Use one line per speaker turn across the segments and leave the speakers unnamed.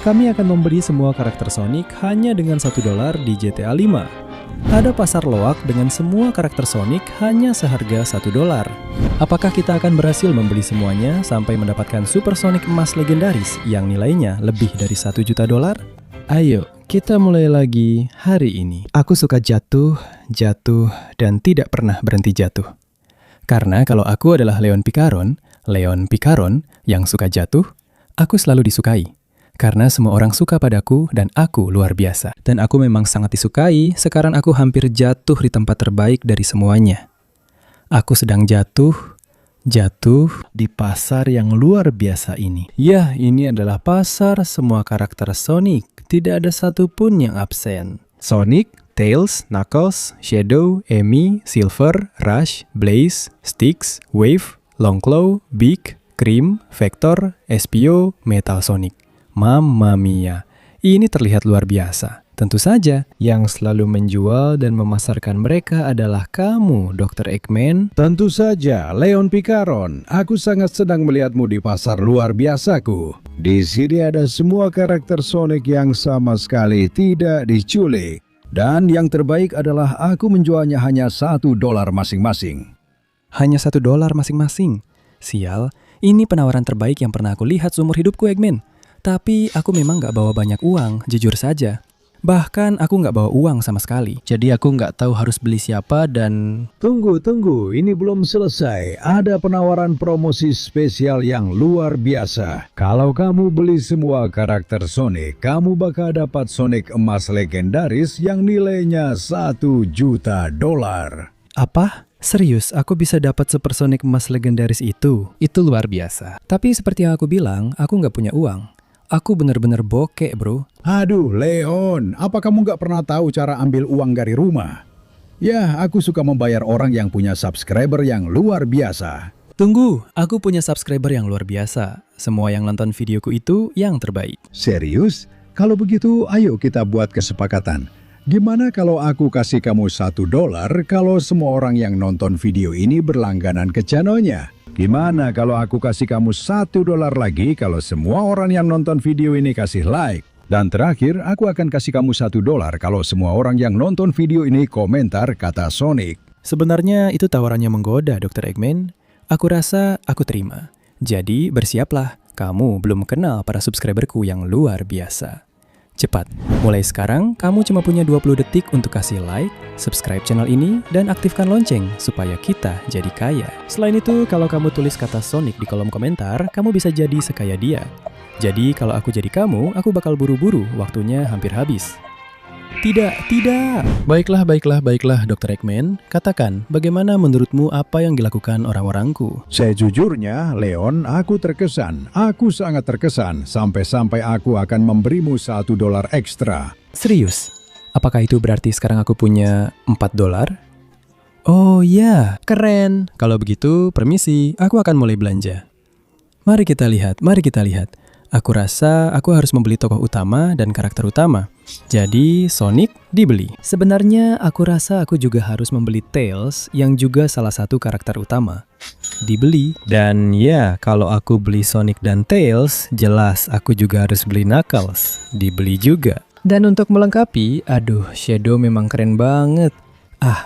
Kami akan membeli semua karakter Sonic hanya dengan $1 di GTA 5. Ada pasar loak dengan semua karakter Sonic hanya seharga $1. Apakah kita akan berhasil membeli semuanya sampai mendapatkan Super Sonic emas legendaris yang nilainya lebih dari $1 juta? Ayo, kita mulai lagi hari ini. Aku suka jatuh, dan tidak pernah berhenti jatuh. Karena kalau aku adalah Leon Picaron yang suka jatuh, aku selalu disukai. Karena semua orang suka padaku dan aku luar biasa. Dan aku memang sangat disukai, sekarang aku hampir jatuh di tempat terbaik dari semuanya. Aku sedang jatuh di pasar yang luar biasa ini. Ya, ini adalah pasar semua karakter Sonic. Tidak ada satupun yang absen. Sonic, Tails, Knuckles, Shadow, Amy, Silver, Rush, Blaze, Styx, Wave, Longclaw, Beak, Cream, Vector, Espio, Metal Sonic. Mamma mia, ini terlihat luar biasa. Tentu saja, yang selalu menjual dan memasarkan mereka adalah kamu, Dr. Eggman.
Tentu saja, Leon Picaron. Aku sangat senang melihatmu di pasar luar biasaku. Di sini ada semua karakter Sonic yang sama sekali tidak diculik. Dan yang terbaik adalah aku menjualnya hanya $1 masing-masing.
Hanya $1 masing-masing? Sial, ini penawaran terbaik yang pernah aku lihat seumur hidupku, Eggman. Tapi aku memang gak bawa banyak uang, jujur saja. Bahkan aku gak bawa uang sama sekali. Jadi aku gak tahu harus beli siapa dan...
Tunggu, ini belum selesai. Ada penawaran promosi spesial yang luar biasa. Kalau kamu beli semua karakter Sonic, kamu bakal dapat Sonic emas legendaris yang nilainya $1 juta.
Apa? Serius, aku bisa dapat Super Sonic emas legendaris itu? Itu luar biasa. Tapi seperti yang aku bilang, aku gak punya uang. Aku bener-bener bokek, bro.
Aduh, Leon, apa kamu gak pernah tahu cara ambil uang dari rumah? Ya, aku suka membayar orang yang punya subscriber yang luar biasa.
Tunggu, aku punya subscriber yang luar biasa. Semua yang nonton videoku itu yang terbaik.
Serius? Kalau begitu, ayo kita buat kesepakatan. Gimana kalau aku kasih kamu $1 kalau semua orang yang nonton video ini berlangganan ke channelnya? Gimana kalau aku kasih kamu $1 lagi kalau semua orang yang nonton video ini kasih like? Dan terakhir, aku akan kasih kamu $1 kalau semua orang yang nonton video ini komentar kata Sonic.
Sebenarnya itu tawarannya menggoda, Dr. Eggman. Aku rasa aku terima. Jadi bersiaplah, kamu belum kenal para subscriberku yang luar biasa. Cepat, mulai sekarang kamu cuma punya 20 detik untuk kasih like, subscribe channel ini, dan aktifkan lonceng supaya kita jadi kaya. Selain itu, kalau kamu tulis kata Sonic di kolom komentar, kamu bisa jadi sekaya dia. Jadi kalau aku jadi kamu, aku bakal buru-buru, waktunya hampir habis. Tidak. Baiklah, Dr. Eggman. Katakan, bagaimana menurutmu apa yang dilakukan orang-orangku?
Sejujurnya, Leon, aku terkesan. Aku sangat terkesan. Sampai-sampai aku akan memberimu $1 ekstra.
Serius? Apakah itu berarti sekarang aku punya $4? Oh ya, keren. Kalau begitu, permisi, aku akan mulai belanja. Mari kita lihat. Aku rasa aku harus membeli tokoh utama dan karakter utama. Jadi Sonic dibeli. Sebenarnya aku rasa aku juga harus membeli Tails yang juga salah satu karakter utama. Dibeli. Dan ya, kalau aku beli Sonic dan Tails, jelas aku juga harus beli Knuckles. Dibeli juga. Dan untuk melengkapi, aduh, Shadow memang keren banget.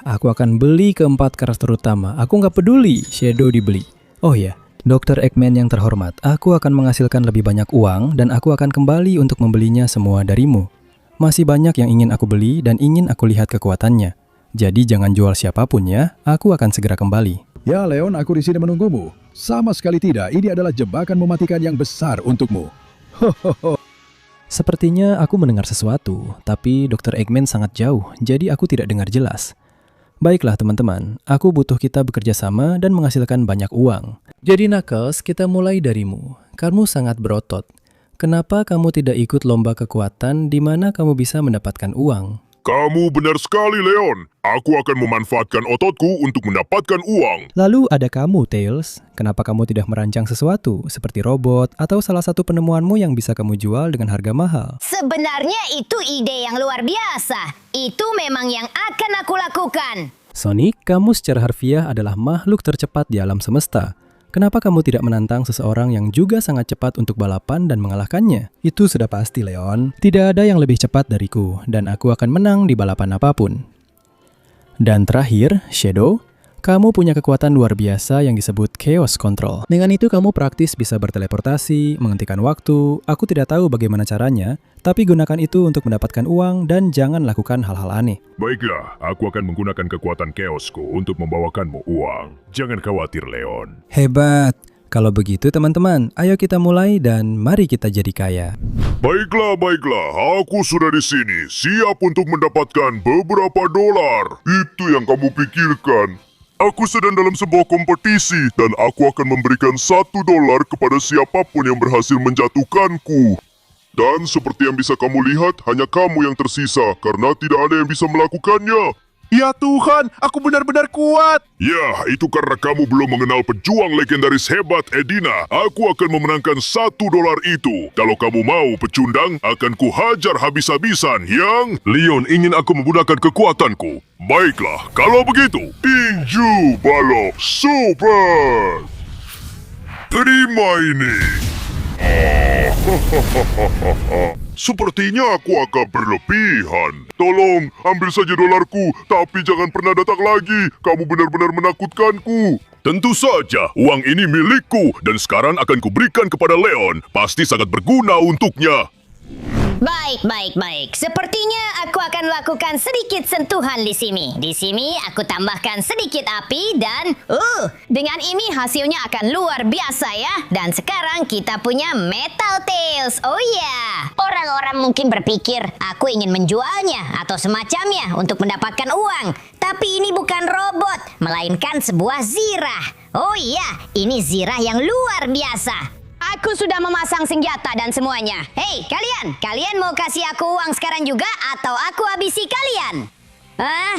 Aku akan beli keempat karakter utama. Aku nggak peduli, Shadow dibeli. Oh ya, Dr. Eggman yang terhormat, aku akan menghasilkan lebih banyak uang dan aku akan kembali untuk membelinya semua darimu. Masih banyak yang ingin aku beli dan ingin aku lihat kekuatannya. Jadi jangan jual siapapun ya, aku akan segera kembali.
Ya Leon, aku di sini menunggumu. Sama sekali tidak, ini adalah jebakan mematikan yang besar untukmu.
Sepertinya aku mendengar sesuatu, tapi Dr. Eggman sangat jauh, jadi aku tidak dengar jelas. Baiklah teman-teman, aku butuh kita bekerja sama dan menghasilkan banyak uang. Jadi Knuckles, kita mulai darimu. Kamu sangat berotot. Kenapa kamu tidak ikut lomba kekuatan di mana kamu bisa mendapatkan uang?
Kamu benar sekali, Leon. Aku akan memanfaatkan ototku untuk mendapatkan uang.
Lalu ada kamu, Tails. Kenapa kamu tidak merancang sesuatu, seperti robot atau salah satu penemuanmu yang bisa kamu jual dengan harga mahal?
Sebenarnya itu ide yang luar biasa. Itu memang yang akan aku lakukan.
Sonic, kamu secara harfiah adalah makhluk tercepat di alam semesta. Kenapa kamu tidak menantang seseorang yang juga sangat cepat untuk balapan dan mengalahkannya? Itu sudah pasti, Leon. Tidak ada yang lebih cepat dariku, dan aku akan menang di balapan apapun. Dan terakhir, Shadow, kamu punya kekuatan luar biasa yang disebut Chaos Control. Dengan itu kamu praktis bisa berteleportasi, menghentikan waktu. Aku tidak tahu bagaimana caranya, tapi gunakan itu untuk mendapatkan uang dan jangan lakukan hal-hal aneh.
Baiklah, aku akan menggunakan kekuatan chaosku untuk membawakanmu uang. Jangan khawatir, Leon.
Hebat. Kalau begitu teman-teman, ayo kita mulai dan mari kita jadi kaya.
Baiklah, aku sudah di sini, siap untuk mendapatkan beberapa dolar. Itu yang kamu pikirkan. Aku sedang dalam sebuah kompetisi dan aku akan memberikan $1 kepada siapapun yang berhasil menjatuhkanku. Dan seperti yang bisa kamu lihat, hanya kamu yang tersisa karena tidak ada yang bisa melakukannya.
Ya Tuhan, aku benar-benar kuat.
Ya, itu karena kamu belum mengenal pejuang legendaris hebat Edina. Aku akan memenangkan $1 itu. Kalau kamu mau pecundang, akan kuhajar habis-habisan, yang Leon ingin aku menggunakan kekuatanku. Baiklah, kalau begitu, tinju balok super. Terima ini. Sepertinya aku agak berlebihan. Tolong, ambil saja dolarku, tapi jangan pernah datang lagi. Kamu benar-benar menakutkanku. Tentu saja, uang ini milikku dan sekarang akan kuberikan kepada Leon. Pasti sangat berguna untuknya.
Baik. Sepertinya aku akan lakukan sedikit sentuhan di sini. Di sini aku tambahkan sedikit api dan dengan ini hasilnya akan luar biasa ya. Dan sekarang kita punya Metal Tails. Oh ya. Orang-orang mungkin berpikir aku ingin menjualnya atau semacamnya untuk mendapatkan uang. Tapi ini bukan robot, melainkan sebuah zirah. Oh iya, ini zirah yang luar biasa. Aku sudah memasang senjata dan semuanya. Hei, kalian mau kasih aku uang sekarang juga atau aku habisi kalian?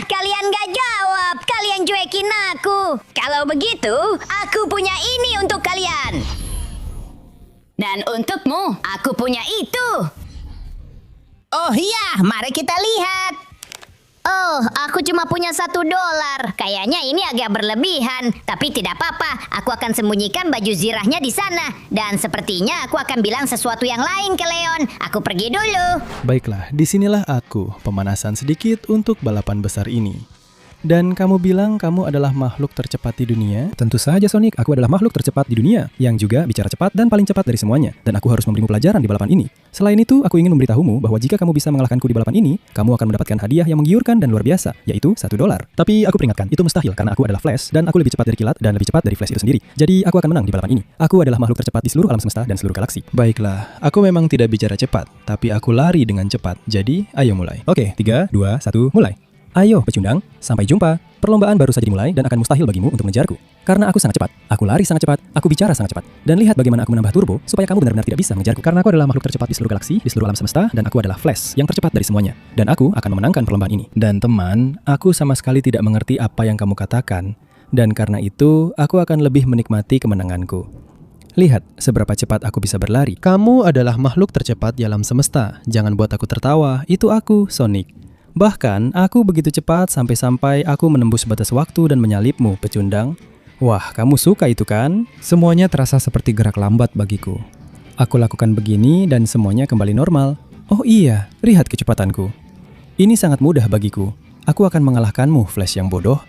Kalian gak jawab. Kalian cuekin aku. Kalau begitu, aku punya ini untuk kalian. Dan untukmu, aku punya itu. Oh iya, mari kita lihat. Oh, aku cuma punya $1. Kayaknya ini agak berlebihan, tapi tidak apa-apa. Aku akan sembunyikan baju zirahnya di sana. Dan sepertinya aku akan bilang sesuatu yang lain ke Leon. Aku pergi dulu.
Baiklah, disinilah aku, pemanasan sedikit untuk balapan besar ini. Dan kamu bilang kamu adalah makhluk tercepat di dunia? Tentu saja Sonic, aku adalah makhluk tercepat di dunia, yang juga bicara cepat dan paling cepat dari semuanya. Dan aku harus memberimu pelajaran di balapan ini. Selain itu, aku ingin memberitahumu bahwa jika kamu bisa mengalahkanku di balapan ini, kamu akan mendapatkan hadiah yang menggiurkan dan luar biasa, yaitu $1. Tapi aku peringatkan, itu mustahil karena aku adalah Flash, dan aku lebih cepat dari kilat dan lebih cepat dari Flash itu sendiri. Jadi aku akan menang di balapan ini. Aku adalah makhluk tercepat di seluruh alam semesta dan seluruh galaksi. Baiklah, aku memang tidak bicara cepat, tapi aku lari dengan cepat. Jadi, ayo mulai. Oke, 3, 2, 1, mulai. Ayo, pecundang. Sampai jumpa. Perlombaan baru saja dimulai dan akan mustahil bagimu untuk mengejarku. Karena aku sangat cepat. Aku lari sangat cepat. Aku bicara sangat cepat. Dan lihat bagaimana aku menambah turbo supaya kamu benar-benar tidak bisa mengejarku. Karena aku adalah makhluk tercepat di seluruh galaksi, di seluruh alam semesta, dan aku adalah Flash yang tercepat dari semuanya. Dan aku akan memenangkan perlombaan ini. Dan teman, aku sama sekali tidak mengerti apa yang kamu katakan. Dan karena itu, aku akan lebih menikmati kemenanganku. Lihat seberapa cepat aku bisa berlari. Kamu adalah makhluk tercepat di alam semesta. Jangan buat aku tertawa. Itu aku, Sonic. Bahkan, aku begitu cepat sampai-sampai aku menembus batas waktu dan menyalipmu, pecundang. Wah, kamu suka itu kan? Semuanya terasa seperti gerak lambat bagiku. Aku lakukan begini dan semuanya kembali normal. Oh iya, lihat kecepatanku. Ini sangat mudah bagiku. Aku akan mengalahkanmu, Flash yang bodoh.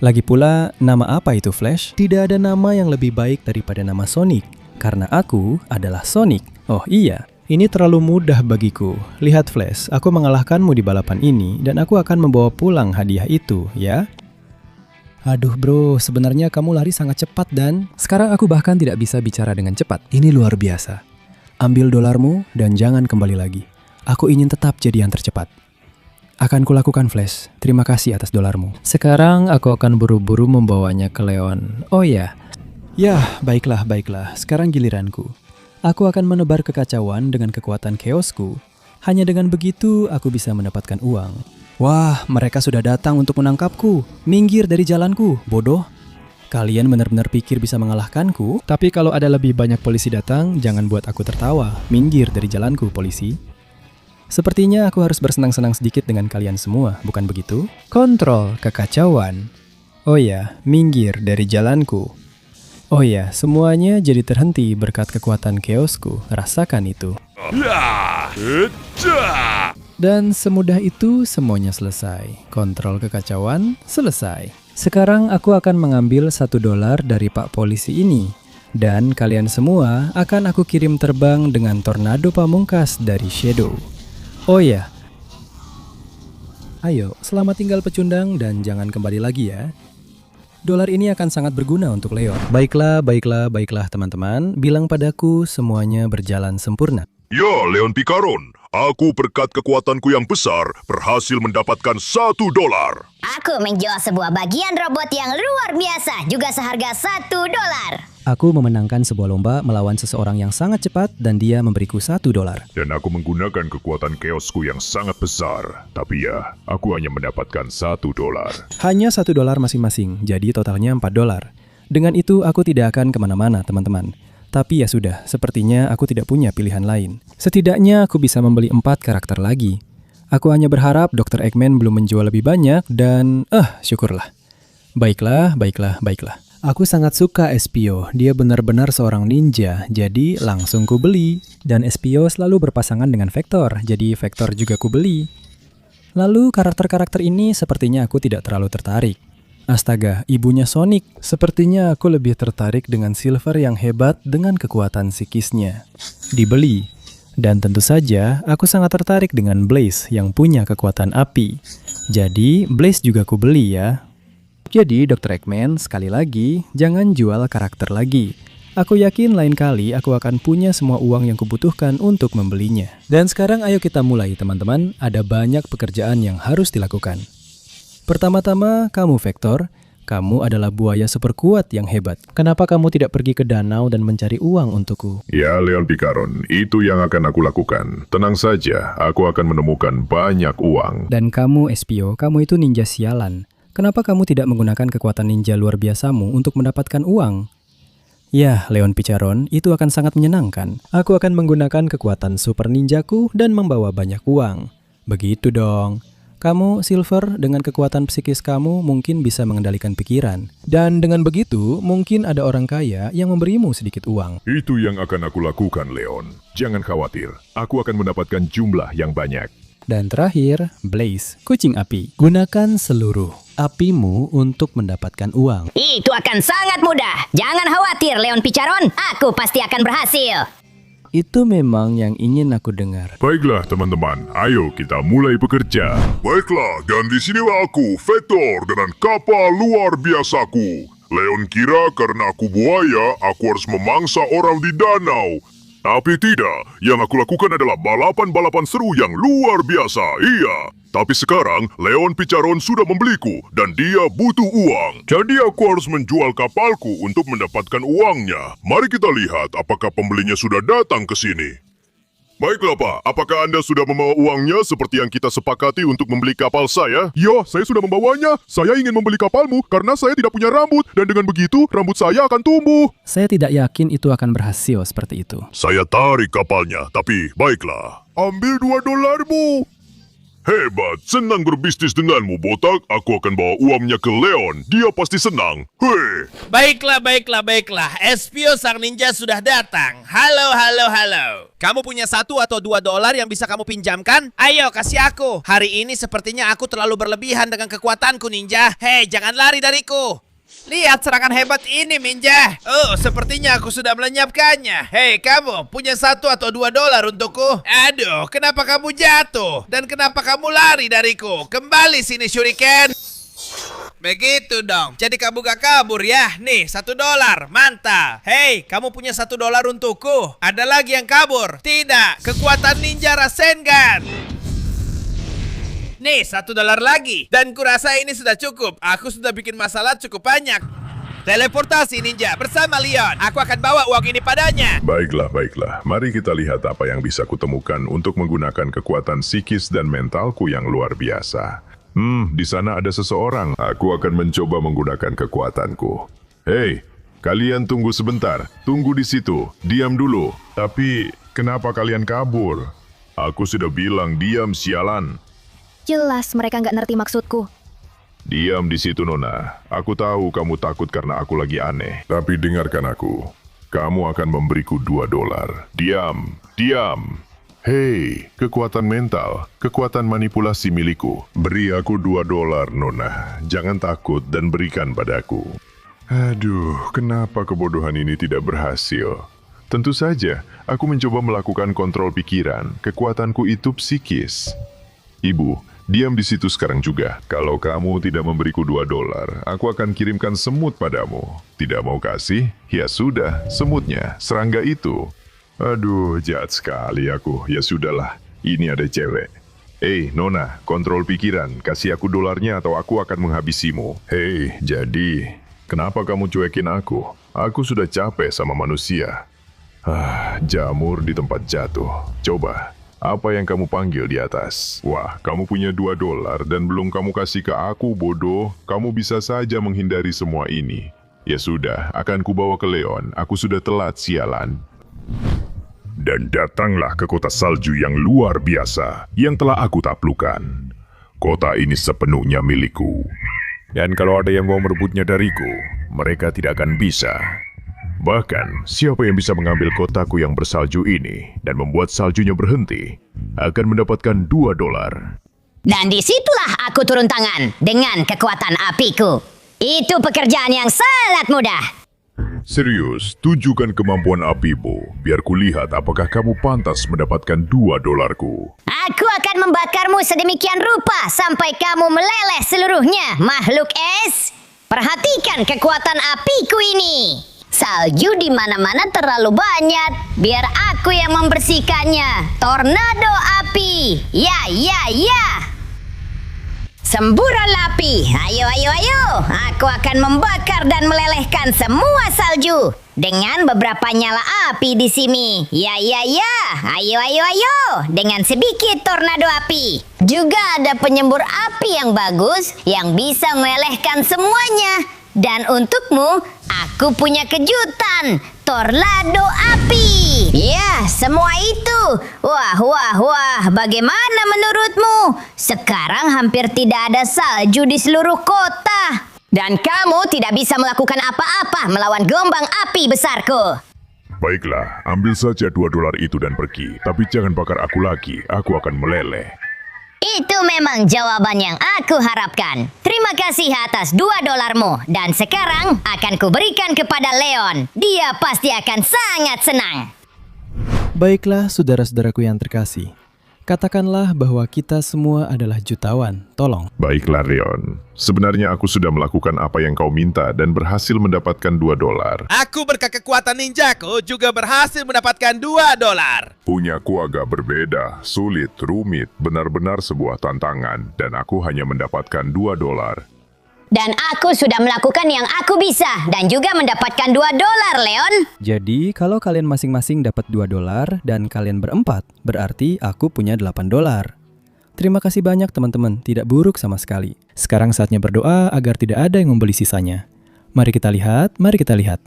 Lagi pula, nama apa itu Flash? Tidak ada nama yang lebih baik daripada nama Sonic. Karena aku adalah Sonic. Oh iya. Ini terlalu mudah bagiku. Lihat Flash, aku mengalahkanmu di balapan ini dan aku akan membawa pulang hadiah itu, ya? Aduh bro, sebenarnya kamu lari sangat cepat dan... Sekarang aku bahkan tidak bisa bicara dengan cepat. Ini luar biasa. Ambil dolarmu dan jangan kembali lagi. Aku ingin tetap jadi yang tercepat. Akan kulakukan Flash, terima kasih atas dolarmu. Sekarang aku akan buru-buru membawanya ke Leon. Oh ya. Yah, baiklah. Sekarang giliranku. Aku akan menebar kekacauan dengan kekuatan chaosku. Hanya dengan begitu aku bisa mendapatkan uang. Wah, mereka sudah datang untuk menangkapku. Minggir dari jalanku, bodoh. Kalian benar-benar pikir bisa mengalahkanku? Tapi kalau ada lebih banyak polisi datang, jangan buat aku tertawa. Minggir dari jalanku, polisi. Sepertinya aku harus bersenang-senang sedikit dengan kalian semua, bukan begitu? Kontrol kekacauan. Oh ya, minggir dari jalanku. Oh ya, semuanya jadi terhenti berkat kekuatan chaosku. Rasakan itu. Dan semudah itu semuanya selesai. Kontrol kekacauan selesai. Sekarang aku akan mengambil $1 dari Pak Polisi ini. Dan kalian semua akan aku kirim terbang dengan tornado pamungkas dari Shadow. Oh ya. Ayo, selamat tinggal pecundang dan jangan kembali lagi ya. Dolar ini akan sangat berguna untuk Leon. Baiklah teman-teman. Bilang padaku semuanya berjalan sempurna.
Ya, Leon Picaron. Aku berkat kekuatanku yang besar berhasil mendapatkan $1.
Aku menjual sebuah bagian robot yang luar biasa, juga seharga $1.
Aku memenangkan sebuah lomba melawan seseorang yang sangat cepat dan dia memberiku $1.
Dan aku menggunakan kekuatan chaosku yang sangat besar. Tapi ya, aku hanya mendapatkan $1.
Hanya $1 masing-masing, jadi totalnya $4. Dengan itu aku tidak akan kemana-mana teman-teman. Tapi ya sudah, sepertinya aku tidak punya pilihan lain. Setidaknya aku bisa membeli 4 karakter lagi. Aku hanya berharap Dr. Eggman belum menjual lebih banyak dan syukurlah. Baiklah. Aku sangat suka Espio, dia benar-benar seorang ninja, jadi langsung ku beli. Dan Espio selalu berpasangan dengan Vector, jadi Vector juga ku beli. Lalu karakter-karakter ini sepertinya aku tidak terlalu tertarik. Astaga, ibunya Sonic. Sepertinya aku lebih tertarik dengan Silver yang hebat dengan kekuatan psikisnya. Dibeli. Dan tentu saja, aku sangat tertarik dengan Blaze yang punya kekuatan api. Jadi, Blaze juga ku beli ya. Jadi, Dr. Eggman, sekali lagi, jangan jual karakter lagi. Aku yakin lain kali aku akan punya semua uang yang kubutuhkan untuk membelinya. Dan sekarang ayo kita mulai teman-teman, ada banyak pekerjaan yang harus dilakukan. Pertama-tama, kamu Vector, kamu adalah buaya super kuat yang hebat. Kenapa kamu tidak pergi ke danau dan mencari uang untukku?
Ya, Leon Picaron, itu yang akan aku lakukan. Tenang saja, aku akan menemukan banyak uang.
Dan kamu Espio, kamu itu ninja sialan. Kenapa kamu tidak menggunakan kekuatan ninja luar biasamu untuk mendapatkan uang? Ya, Leon Picaron, itu akan sangat menyenangkan. Aku akan menggunakan kekuatan super ninjaku dan membawa banyak uang. Begitu dong. Kamu, Silver, dengan kekuatan psikis kamu mungkin bisa mengendalikan pikiran. Dan dengan begitu, mungkin ada orang kaya yang memberimu sedikit uang.
Itu yang akan aku lakukan, Leon. Jangan khawatir, aku akan mendapatkan jumlah yang banyak.
Dan terakhir, Blaze, kucing api. Gunakan seluruh apimu untuk mendapatkan uang.
Itu akan sangat mudah. Jangan khawatir, Leon Picaron. Aku pasti akan berhasil.
Itu memang yang ingin aku dengar.
Baiklah teman-teman, ayo kita mulai bekerja. Baiklah, dan di sinilah aku, Vector, dengan kapal luar biasaku. Leon kira karena aku buaya, aku harus memangsa orang di danau. Tapi tidak, yang aku lakukan adalah balapan-balapan seru yang luar biasa, iya. Tapi sekarang, Leon Picaron sudah membeliku, dan dia butuh uang. Jadi aku harus menjual kapalku untuk mendapatkan uangnya. Mari kita lihat apakah pembelinya sudah datang ke sini. Baiklah Pak, apakah Anda sudah membawa uangnya seperti yang kita sepakati untuk membeli kapal saya? Ya, saya sudah membawanya. Saya ingin membeli kapalmu karena saya tidak punya rambut, dan dengan begitu rambut saya akan tumbuh.
Saya tidak yakin itu akan berhasil seperti itu.
Saya tarik kapalnya, tapi baiklah. Ambil $2-mu. Hebat, senang berbisnis denganmu, botak. Aku akan bawa uangnya ke Leon. Dia pasti senang. Hei.
Baiklah. Espio sang ninja sudah datang. Halo. Kamu punya $1 atau $2 yang bisa kamu pinjamkan? Ayo, kasih aku. Hari ini sepertinya aku terlalu berlebihan dengan kekuatanku, ninja. Hei, jangan lari dariku. Lihat serangan hebat ini, ninja. Oh, sepertinya aku sudah melenyapkannya. Hei, kamu punya $1 atau $2 untukku? Aduh, kenapa kamu jatuh? Dan kenapa kamu lari dariku? Kembali sini, Shuriken. Begitu dong. Jadi kamu gak kabur ya? Nih, $1. Mantap. Hei, kamu punya $1 untukku. Ada lagi yang kabur? Tidak. Kekuatan ninja Rasengan. Nih, $1 lagi. Dan kurasa ini sudah cukup. Aku sudah bikin masalah cukup banyak. Teleportasi ninja bersama Leon. Aku akan bawa uang ini padanya.
Baiklah. Mari kita lihat apa yang bisa kutemukan untuk menggunakan kekuatan psikis dan mentalku yang luar biasa. Di sana ada seseorang. Aku akan mencoba menggunakan kekuatanku. Hei, kalian tunggu sebentar. Tunggu di situ. Diam dulu. Tapi, kenapa kalian kabur? Aku sudah bilang diam, sialan.
Jelas mereka nggak ngerti maksudku.
Diam di situ, Nona. Aku tahu kamu takut karena aku lagi aneh. Tapi dengarkan aku. Kamu akan memberiku $2. Diam, diam. Hei, kekuatan mental, kekuatan manipulasi milikku. Beri aku $2, Nona. Jangan takut dan berikan padaku. Aduh, kenapa kebodohan ini tidak berhasil? Tentu saja, aku mencoba melakukan kontrol pikiran. Kekuatanku itu psikis. Ibu, diam di situ sekarang juga. Kalau kamu tidak memberiku $2, aku akan kirimkan semut padamu. Tidak mau kasih? Ya sudah, semutnya, serangga itu. Aduh, jahat sekali aku. Ya sudahlah, ini ada cewek. Hei, Nona, kontrol pikiran. Kasih aku $nya atau aku akan menghabisimu. Hei, jadi, kenapa kamu cuekin aku? Aku sudah capek sama manusia. Jamur di tempat jatuh. Coba, apa yang kamu panggil di atas? Wah, kamu punya $2 dan belum kamu kasih ke aku, bodoh. Kamu bisa saja menghindari semua ini. Ya sudah, akan kubawa ke Leon. Aku sudah telat, sialan. Dan datanglah ke kota salju yang luar biasa yang telah aku taklukkan. Kota ini sepenuhnya milikku. Dan kalau ada yang mau merebutnya dariku, mereka tidak akan bisa. Bahkan, siapa yang bisa mengambil kotaku yang bersalju ini dan membuat saljunya berhenti, akan mendapatkan $2.
Dan disitulah aku turun tangan dengan kekuatan apiku. Itu pekerjaan yang sangat mudah.
Serius, tunjukkan kemampuan apimu, biar kulihat apakah kamu pantas mendapatkan $2-ku.
Aku akan membakarmu sedemikian rupa sampai kamu meleleh seluruhnya, makhluk es. Perhatikan kekuatan apiku ini. Salju di mana-mana terlalu banyak. Biar aku yang membersihkannya. Tornado api. Ya, ya, ya. Semburan api. Ayo, ayo, ayo. Aku akan membakar dan melelehkan semua salju. Dengan beberapa nyala api di sini. Ya, ya, ya. Ayo, ayo, ayo. Dengan sedikit tornado api. Juga ada penyembur api yang bagus yang bisa melelehkan semuanya. Dan untukmu, aku punya kejutan. Tornado api. Ya, semua itu. Wah, wah, wah. Bagaimana menurutmu? Sekarang hampir tidak ada salju di seluruh kota. Dan kamu tidak bisa melakukan apa-apa melawan gelombang api besarku.
Baiklah, ambil saja $2 itu dan pergi. Tapi jangan bakar aku lagi, aku akan meleleh.
Itu memang jawaban yang aku harapkan. Terima kasih atas $2-mu. Dan sekarang akan kuberikan kepada Leon. Dia pasti akan sangat senang.
Baiklah, saudara-saudaraku yang terkasih. Katakanlah bahwa kita semua adalah jutawan. Tolong.
Baiklah, Leon. Sebenarnya aku sudah melakukan apa yang kau minta dan berhasil mendapatkan $2.
Aku berkat kekuatan ninjaku juga berhasil mendapatkan $2.
Punyaku agak berbeda, sulit, rumit, benar-benar sebuah tantangan, dan aku hanya mendapatkan $2.
Dan aku sudah melakukan yang aku bisa dan juga mendapatkan $2, Leon.
Jadi, kalau kalian masing-masing dapat $2 dan kalian berempat, berarti aku punya $8. Terima kasih banyak teman-teman, tidak buruk sama sekali. Sekarang saatnya berdoa agar tidak ada yang membeli sisanya. Mari kita lihat, mari kita lihat.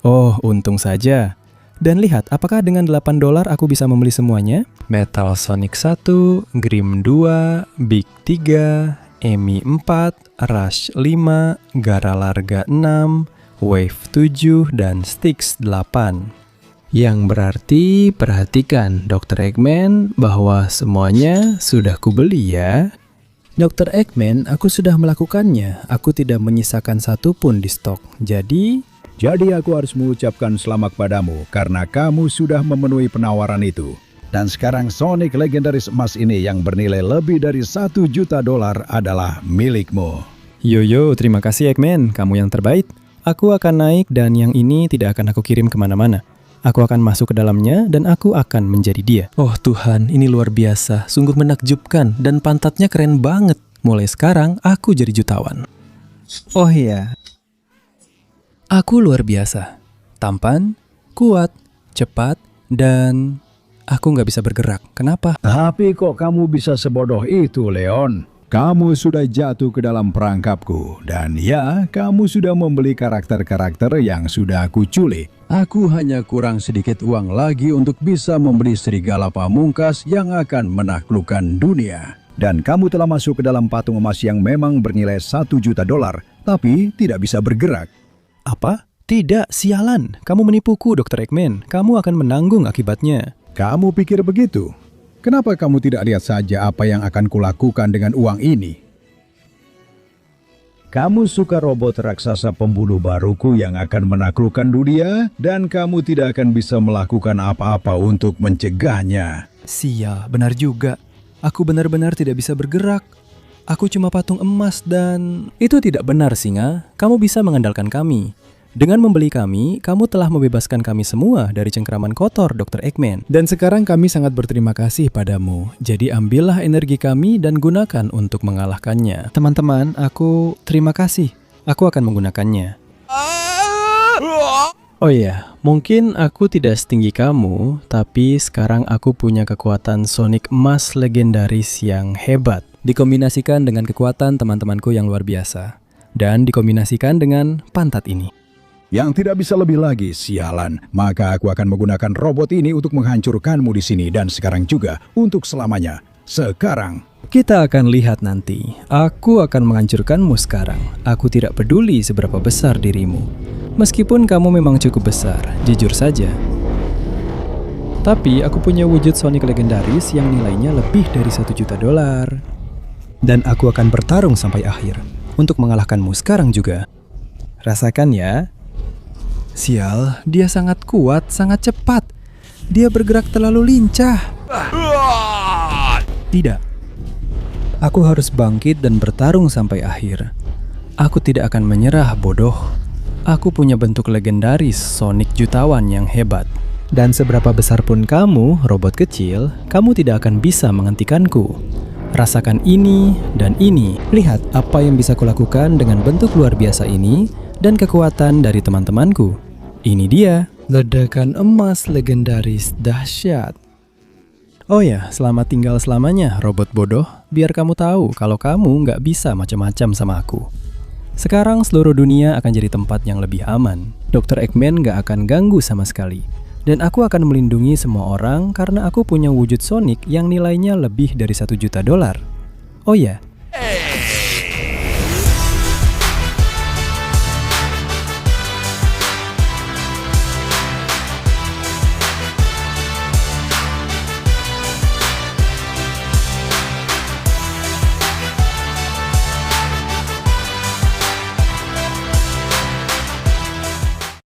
Oh, untung saja. Dan lihat, apakah dengan $8 aku bisa membeli semuanya? Metal Sonic 1, Grim 2, Big 3, Emi 4, Rush 5, Garalarga 6, Wave 7, dan Styx 8. Yang berarti, perhatikan Dr. Eggman bahwa semuanya sudah kubeli ya. Dr. Eggman, aku sudah melakukannya. Aku tidak menyisakan satu pun di stok. Jadi
aku harus mengucapkan selamat padamu karena kamu sudah memenuhi penawaran itu. Dan sekarang Sonic legendaris emas ini yang bernilai lebih dari $1 juta adalah milikmu.
Yo, terima kasih Eggman, kamu yang terbaik. Aku akan naik dan yang ini tidak akan aku kirim kemana-mana. Aku akan masuk ke dalamnya dan aku akan menjadi dia. Oh Tuhan, ini luar biasa, sungguh menakjubkan dan pantatnya keren banget. Mulai sekarang, aku jadi jutawan. Oh iya, aku luar biasa. Tampan, kuat, cepat, dan aku nggak bisa bergerak. Kenapa?
Tapi kok kamu bisa sebodoh itu, Leon? Kamu sudah jatuh ke dalam perangkapku. Dan ya, kamu sudah membeli karakter-karakter yang sudah aku culik. Aku hanya kurang sedikit uang lagi untuk bisa membeli serigala pamungkas yang akan menaklukkan dunia. Dan kamu telah masuk ke dalam patung emas yang memang bernilai $1 juta, tapi tidak bisa bergerak.
Apa? Tidak, sialan. Kamu menipuku, Dr. Eggman. Kamu akan menanggung akibatnya.
Kamu pikir begitu? Kenapa kamu tidak lihat saja apa yang akan kulakukan dengan uang ini? Kamu suka robot raksasa pembunuh baruku yang akan menaklukkan dunia, dan kamu tidak akan bisa melakukan apa-apa untuk mencegahnya.
Sial, benar juga. Aku benar-benar tidak bisa bergerak. Aku cuma patung emas dan... Itu tidak benar, Singa. Kamu bisa mengandalkan kami. Dengan membeli kami, kamu telah membebaskan kami semua dari cengkraman kotor, Dr. Eggman. Dan sekarang kami sangat berterima kasih padamu. Jadi ambillah energi kami dan gunakan untuk mengalahkannya. Teman-teman, aku terima kasih. Aku akan menggunakannya. Oh iya, mungkin aku tidak setinggi kamu, tapi sekarang aku punya kekuatan Sonic emas legendaris yang hebat. Dikombinasikan dengan kekuatan teman-temanku yang luar biasa. Dan dikombinasikan dengan pantat ini.
Yang tidak bisa lebih lagi, sialan. Maka aku akan menggunakan robot ini untuk menghancurkanmu di sini dan sekarang juga untuk selamanya. Sekarang.
Kita akan lihat nanti. Aku akan menghancurkanmu sekarang. Aku tidak peduli seberapa besar dirimu. Meskipun kamu memang cukup besar, jujur saja. Tapi aku punya wujud Sonic legendaris yang nilainya lebih dari $1 juta. Dan aku akan bertarung sampai akhir untuk mengalahkanmu sekarang juga. Rasakan ya. Sial, dia sangat kuat, sangat cepat. Dia bergerak terlalu lincah. Tidak. Aku harus bangkit dan bertarung sampai akhir. Aku tidak akan menyerah, bodoh. Aku punya bentuk legendaris Sonic jutawan yang hebat. Dan seberapa besar pun kamu, robot kecil, kamu tidak akan bisa menghentikanku. Rasakan ini dan ini. Lihat apa yang bisa kulakukan dengan bentuk luar biasa ini dan kekuatan dari teman-temanku. Ini dia, ledakan emas legendaris dahsyat. Oh ya, selamat tinggal selamanya, robot bodoh. Biar kamu tahu kalau kamu nggak bisa macam-macam sama aku. Sekarang seluruh dunia akan jadi tempat yang lebih aman. Dr. Eggman nggak akan ganggu sama sekali. Dan aku akan melindungi semua orang karena aku punya wujud Sonic yang nilainya lebih dari $1 juta. Oh ya,